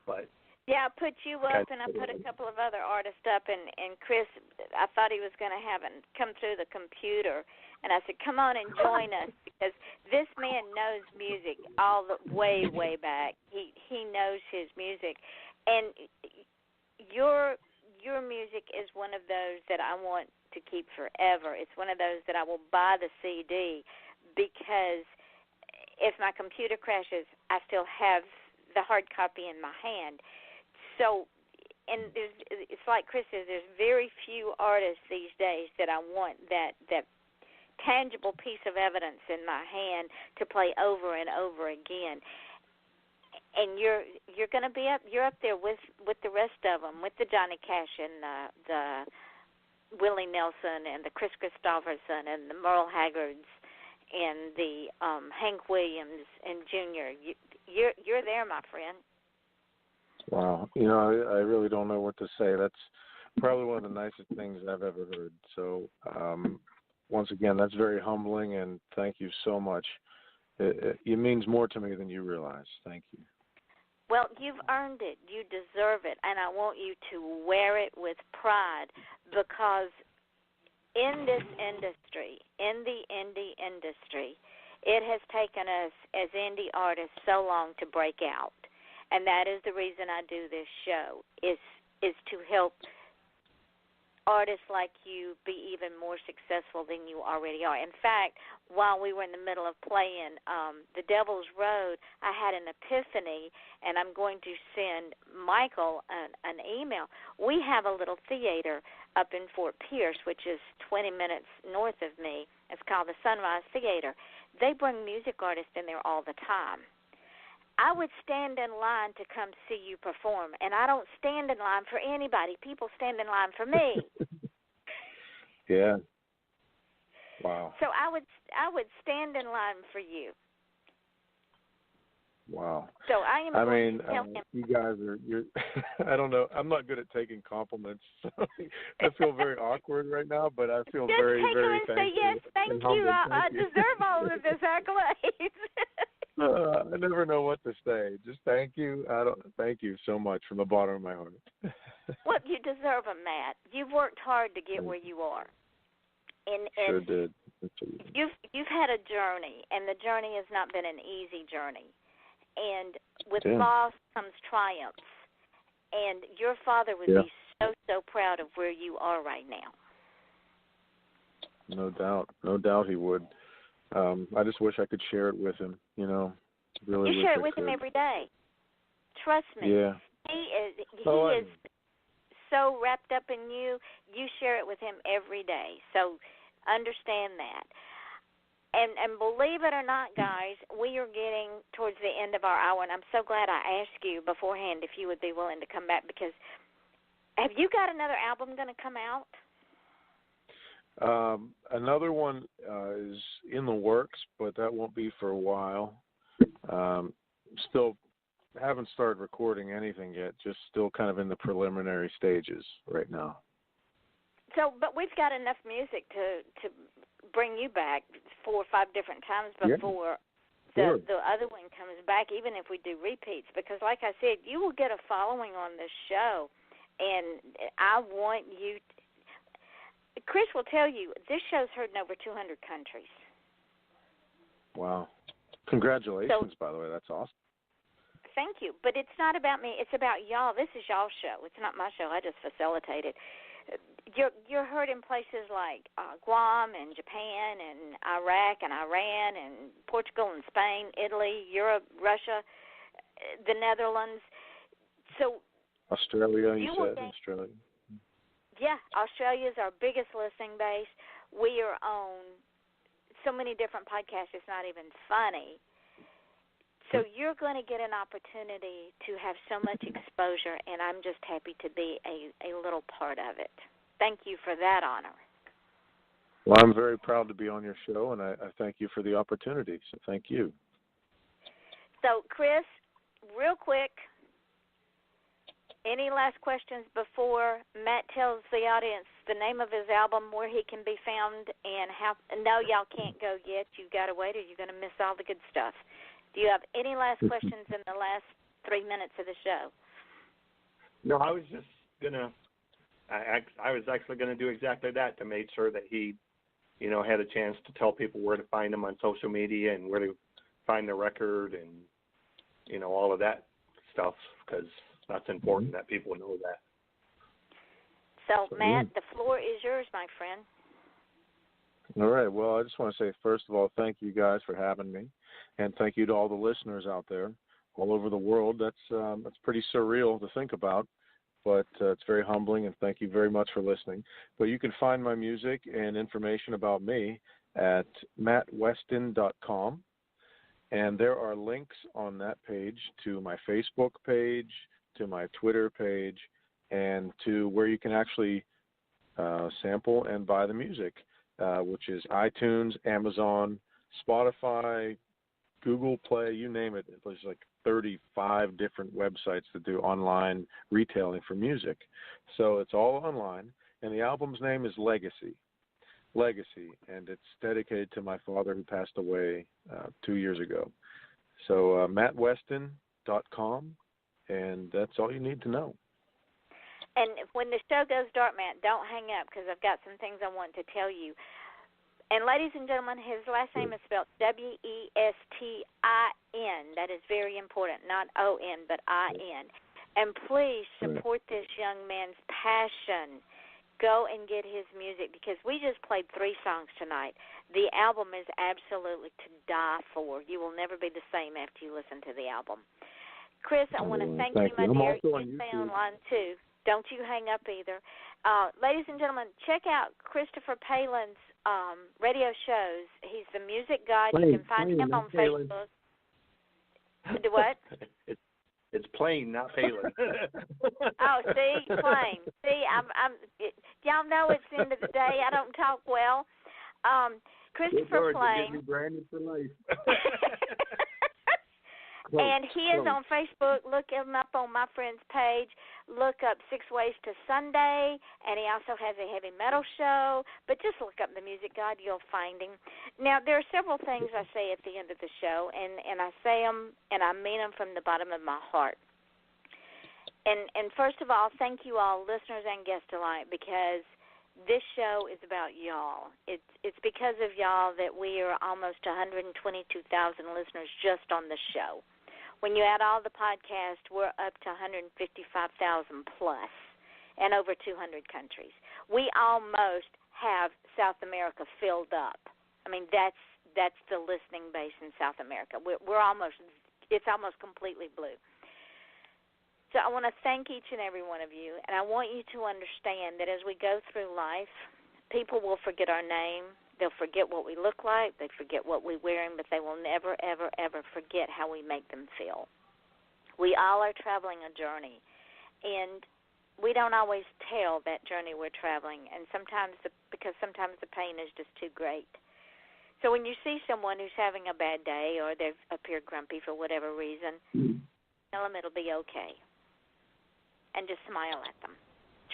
but. Yeah, I put you up, and I put a couple of other artists up, and Chris, I thought he was going to have it come through the computer, and I said, come on and join us, because this man knows music all the way back. He knows his music, and your music is one of those that I want to keep forever. It's one of those that I will buy the CD, because if my computer crashes, I still have the hard copy in my hand. So, and it's like Chris says, there's very few artists these days that I want that tangible piece of evidence in my hand to play over and over again. And you're going to be you're up there with the rest of them, with the Johnny Cash and the Willie Nelson and the Chris Christopherson and the Merle Haggards and the Hank Williams and Jr. You're there, my friend. Wow. I really don't know what to say. That's probably one of the nicest things I've ever heard. So, once again, that's very humbling, and thank you so much. It means more to me than you realize. Thank you. Well, you've earned it. You deserve it, and I want you to wear it with pride, because in this industry, in the indie industry, it has taken us as indie artists so long to break out. And that is the reason I do this show, is to help artists like you be even more successful than you already are. In fact, while we were in the middle of playing The Devil's Road, I had an epiphany, and I'm going to send Michael an email. We have a little theater up in Fort Pierce, which is 20 minutes north of me. It's called the Sunrise Theater. They bring music artists in there all the time. I would stand in line to come see you perform, and I don't stand in line for anybody. People stand in line for me. Yeah. Wow. So I would stand in line for you. Wow. So I mean, tell him. You guys you're I don't know. I'm not good at taking compliments. So I feel very awkward right now, but I feel just very, take very them and thankful. say, yes, thank you. I deserve all of this accolades. I never know what to say. Just thank you. Thank you so much from the bottom of my heart. Well, you deserve them, Matt. You've worked hard to get where you are. And sure did. You've had a journey, and the journey has not been an easy journey. And with Yeah. loss comes triumph. And your father would be so proud of where you are right now. No doubt. No doubt he would. I just wish I could share it with him, Really you share it with him every day. Trust me. Yeah. He is so wrapped up in you. You share it with him every day. So understand that. And believe it or not, guys, we are getting towards the end of our hour, and I'm so glad I asked you beforehand if you would be willing to come back, because have you got another album going to come out? Another one is in the works, but that won't be for a while. Still haven't started recording anything yet, just still kind of in the preliminary stages right now. So, but we've got enough music to bring you back 4 or 5 different times before the other one comes back, even if we do repeats, because like I said, you will get a following on this show, and I want you Chris will tell you, this show's heard in over 200 countries. Wow. Congratulations, by the way. That's awesome. Thank you. But it's not about me. It's about y'all. This is y'all's show. It's not my show. I just facilitate it. You're heard in places like Guam and Japan and Iraq and Iran and Portugal and Spain, Italy, Europe, Russia, the Netherlands. So Australia, you said Australia. Yeah, Australia is our biggest listening base. We are on so many different podcasts, it's not even funny. So you're going to get an opportunity to have so much exposure, and I'm just happy to be a little part of it. Thank you for that honor. Well, I'm very proud to be on your show, and I thank you for the opportunity, so thank you. So, Chris, real quick, any last questions before Matt tells the audience the name of his album, where he can be found, and how? No, y'all can't go yet. You've got to wait, or you're going to miss all the good stuff. Do you have any last questions in the last 3 minutes of the show? No, I was just gonna. I was actually going to do exactly that, to make sure that he, had a chance to tell people where to find him on social media and where to find the record and, all of that stuff, because that's important that people know that. So, Matt, the floor is yours, my friend. All right. Well, I just want to say, first of all, thank you guys for having me, and thank you to all the listeners out there all over the world. That's pretty surreal to think about, but it's very humbling, and thank you very much for listening. But you can find my music and information about me at mattwestin.com, and there are links on that page to my Facebook page, to my Twitter page, and to where you can actually sample and buy the music, which is iTunes, Amazon, Spotify, Google Play, you name it. There's like 35 different websites that do online retailing for music. So it's all online, and the album's name is Legacy, and it's dedicated to my father who passed away 2 years ago. So mattwestin.com, and that's all you need to know. And when the show goes dark, Matt, don't hang up, because I've got some things I want to tell you. And ladies and gentlemen, his last name is spelled Westin. That is very important, not O-N, but I-N. And please support this young man's passion. Go and get his music, because we just played 3 songs tonight. The album is absolutely to die for. You will never be the same after you listen to the album. Chris, I want to thank you, my dear. You stay online, too. Don't you hang up either. Ladies and gentlemen, check out Christopher Palin's radio shows. He's the music guide. You can find him on Facebook. What? It's plain, not Palin. Oh, see, plain. See, y'all know it's the end of the day. I don't talk well. Christopher Plain. Brandon for life. And he is on Facebook. Look him up on my friend's page. Look up 6 Ways to Sunday, and he also has a heavy metal show. But just look up the Music God, you'll find him. Now, there are several things I say at the end of the show, and I say them, and I mean them from the bottom of my heart. And first of all, thank you all, listeners and guests alike, because this show is about y'all. It's because of y'all that we are almost 122,000 listeners just on the show. When you add all the podcasts, we're up to 155,000 plus and over 200 countries. We almost have South America filled up. I mean, that's the listening base in South America. It's almost completely blue. So I want to thank each and every one of you, and I want you to understand that as we go through life, people will forget our name. They'll forget what we look like. They forget what we're wearing, but they will never, ever, ever forget how we make them feel. We all are traveling a journey, and we don't always tell that journey we're traveling, and because sometimes the pain is just too great. So when you see someone who's having a bad day or they appear grumpy for whatever reason, tell them it'll be okay, and just smile at them.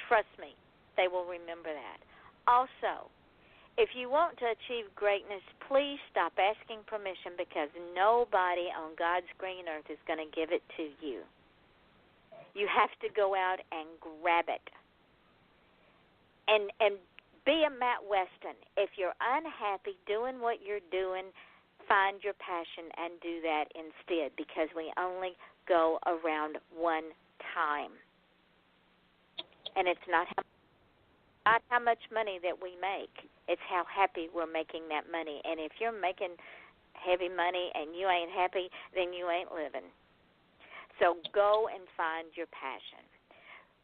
Trust me, they will remember that. Also, if you want to achieve greatness, please stop asking permission, because nobody on God's green earth is going to give it to you. You have to go out and grab it. And be a Matt Westin. If you're unhappy doing what you're doing, find your passion and do that instead, because we only go around one time. And it's not how much money that we make. It's how happy we're making that money. And if you're making heavy money and you ain't happy, then you ain't living. So go and find your passion.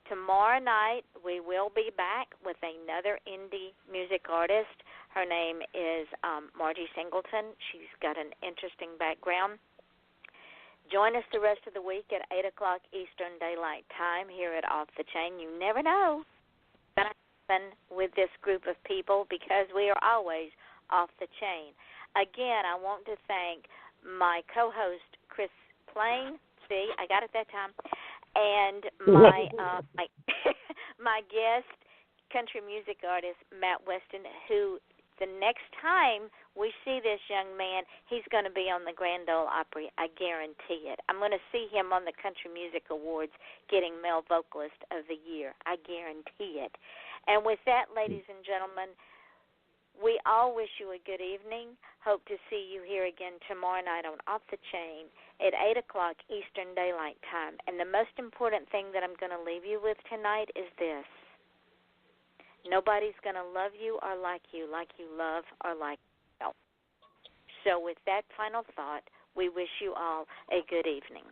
Tomorrow night we will be back with another indie music artist. Her name is Margie Singleton. She's got an interesting background. Join us the rest of the week at 8 o'clock Eastern Daylight Time here at Off the Chain. You never know with this group of people, because we are always off the chain. Again, I want to thank my co-host, Chris Plain. See, I got it that time. And my my guest, country music artist, Matt Westin, who the next time we see this young man, he's going to be on the Grand Ole Opry. I guarantee it. I'm going to see him on the Country Music Awards getting Male Vocalist of the Year. I guarantee it. And with that, ladies and gentlemen, we all wish you a good evening. Hope to see you here again tomorrow night on Off the Chain at 8 o'clock Eastern Daylight Time. And the most important thing that I'm going to leave you with tonight is this. Nobody's going to love you or like you love or like yourself. So with that final thought, we wish you all a good evening.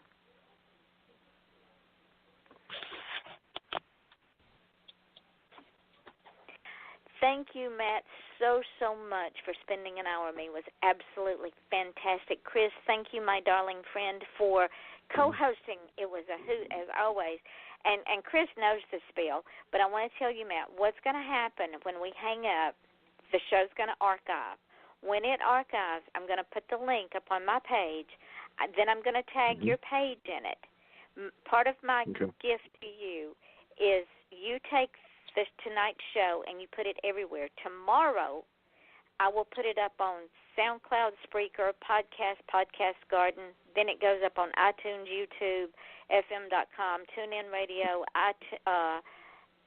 Thank you, Matt, so much for spending an hour with me. It was absolutely fantastic. Chris, thank you, my darling friend, for co-hosting. It was a hoot, as always. And Chris knows the spiel, but I want to tell you, Matt, what's going to happen when we hang up, the show's going to archive. When it archives, I'm going to put the link up on my page. Then I'm going to tag your page in it. Part of my gift to you is you take this tonight's show and you put it everywhere. Tomorrow, I will put it up on SoundCloud, Spreaker, Podcast Garden. Then it goes up on iTunes, YouTube, FM.com, TuneIn Radio,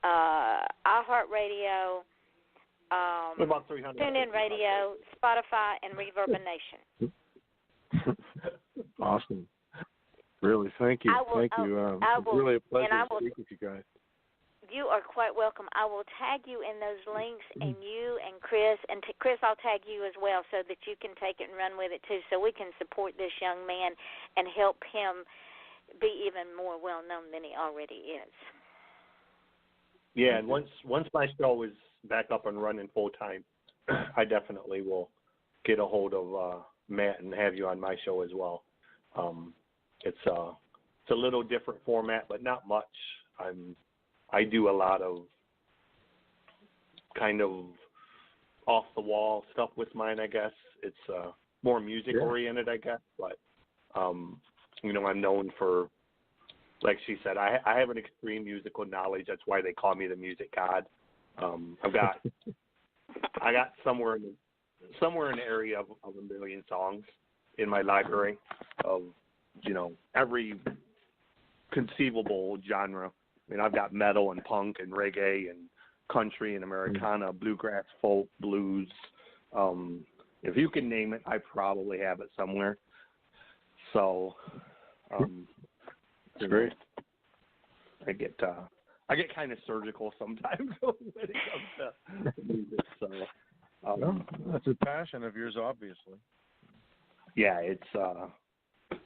iHeartRadio, about 300. TuneIn Radio, Spotify, and Reverb Nation. Awesome. Really, thank you. Thank you. It's really a pleasure to speak with you guys. You are quite welcome. I will tag you in those links, and you and Chris, Chris, I'll tag you as well so that you can take it and run with it too, so we can support this young man and help him be even more well-known than he already is. Yeah, and once my show is back up and running full-time, I definitely will get a hold of Matt and have you on my show as well. it's a little different format, but not much. I do a lot of kind of off the wall stuff with mine, I guess. It's more music oriented, I guess, but you know, I'm known for, like she said, I have an extreme musical knowledge. That's why they call me the music god. I got somewhere in the area of 1 million songs in my library of, you know, every conceivable genre. I mean, I've got metal and punk and reggae and country and Americana, bluegrass, folk, blues. If you can name it, I probably have it somewhere. So, it's great. I get kind of surgical sometimes when it comes to music. So, that's a passion of yours, obviously. Yeah, it's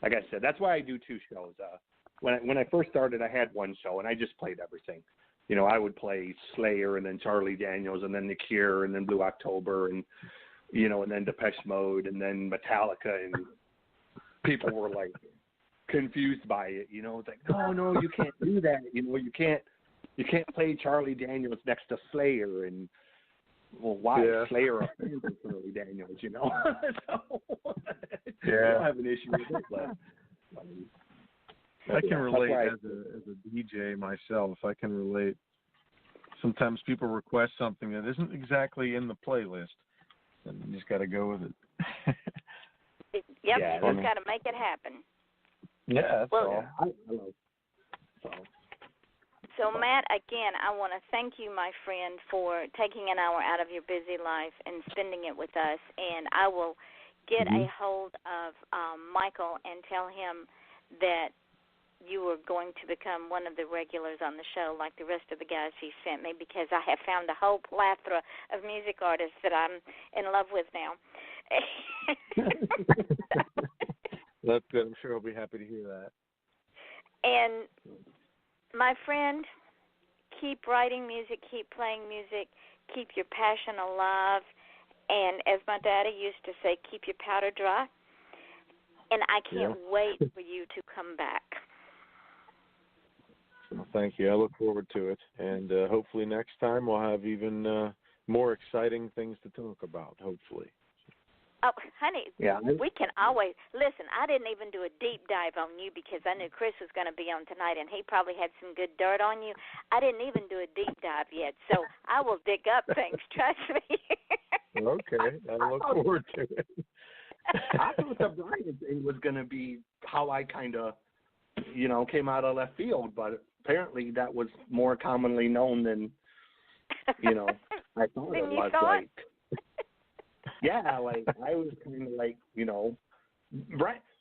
like I said, that's why I do 2 shows. When I first started, I had 1 show and I just played everything. You know, I would play Slayer and then Charlie Daniels and then The Cure and then Blue October and, you know, and then Depeche Mode and then Metallica, and people were like confused by it. You know, it's like, no, you can't do that. You know, you can't play Charlie Daniels next to Slayer. And well, why? Yeah. Slayer are fans of Charlie Daniels, you know. So, yeah, I don't have an issue with it, but I can relate as a DJ myself. I can relate. Sometimes people request something that isn't exactly in the playlist, and you just got to go with it. Yep, yeah, you just got to make it happen. Yeah, that's all. So, Matt, again, I want to thank you, my friend, for taking an hour out of your busy life and spending it with us. And I will get a hold of Michael and tell him that you were going to become one of the regulars on the show like the rest of the guys he sent me, because I have found a whole plethora of music artists that I'm in love with now. That's good. I'm sure he'll be happy to hear that. And my friend, keep writing music, keep playing music, keep your passion alive, and as my daddy used to say, keep your powder dry. And I can't wait for you to come back. Well, thank you. I look forward to it. And hopefully next time we'll have even more exciting things to talk about, hopefully. Oh, honey, we can always – listen, I didn't even do a deep dive on you because I knew Chris was going to be on tonight, and he probably had some good dirt on you. I didn't even do a deep dive yet, so I will dig up things, trust me. Okay, I look forward to it. I thought the Bryan thing was going to be how I kind of, you know, came out of left field, but apparently that was more commonly known than, you know, I thought it was. Like, yeah, like I was kind of like, you know,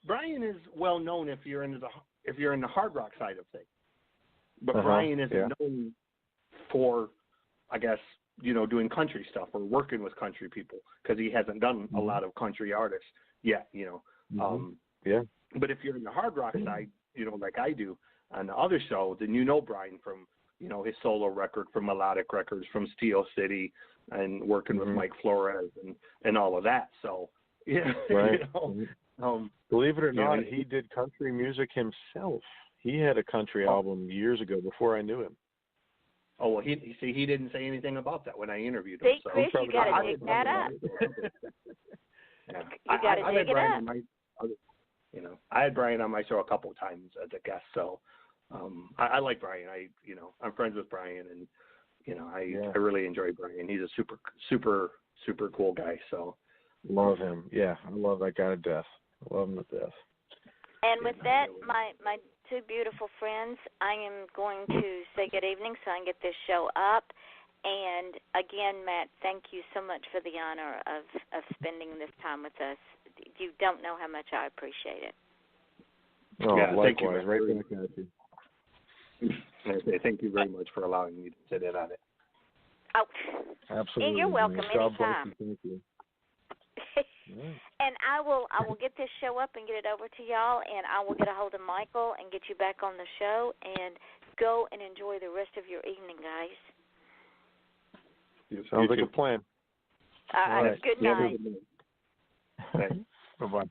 Bryan is well known if you're in the hard rock side of things, but Bryan isn't known for, I guess, you know, doing country stuff or working with country people because he hasn't done a lot of country artists yet, you know. But if you're in the hard rock side, you know, like I do on the other show, then you know Bryan from, you know, his solo record, from Melodic Records, from Steel City, and working with Mike Flores and all of that. So, yeah, right. You know, believe it or not, he did country music himself. He had a country album years ago before I knew him. Oh, well, he didn't say anything about that when I interviewed him. See, Chris, you got to dig that up. You got to dig it up. You know, I had Bryan on my show a couple of times as a guest, so I like Bryan. You know, I'm friends with Bryan, and you know, I really enjoy Bryan. He's a super cool guy. So love him. Yeah, I love that guy to death. I love him to death. And with that, my two beautiful friends, I am going to say good evening so I can get this show up. And again, Matt, thank you so much for the honor of spending this time with us. You don't know how much I appreciate it. Oh, likewise. Thank you, right back at you. Thank you very much for allowing me to sit in on it. Oh, absolutely. And you're welcome God anytime. Thank you. And I will get this show up and get it over to y'all, and I will get a hold of Michael and get you back on the show, and go and enjoy the rest of your evening, guys. Sounds like a plan. All right. Good night. Bye-bye.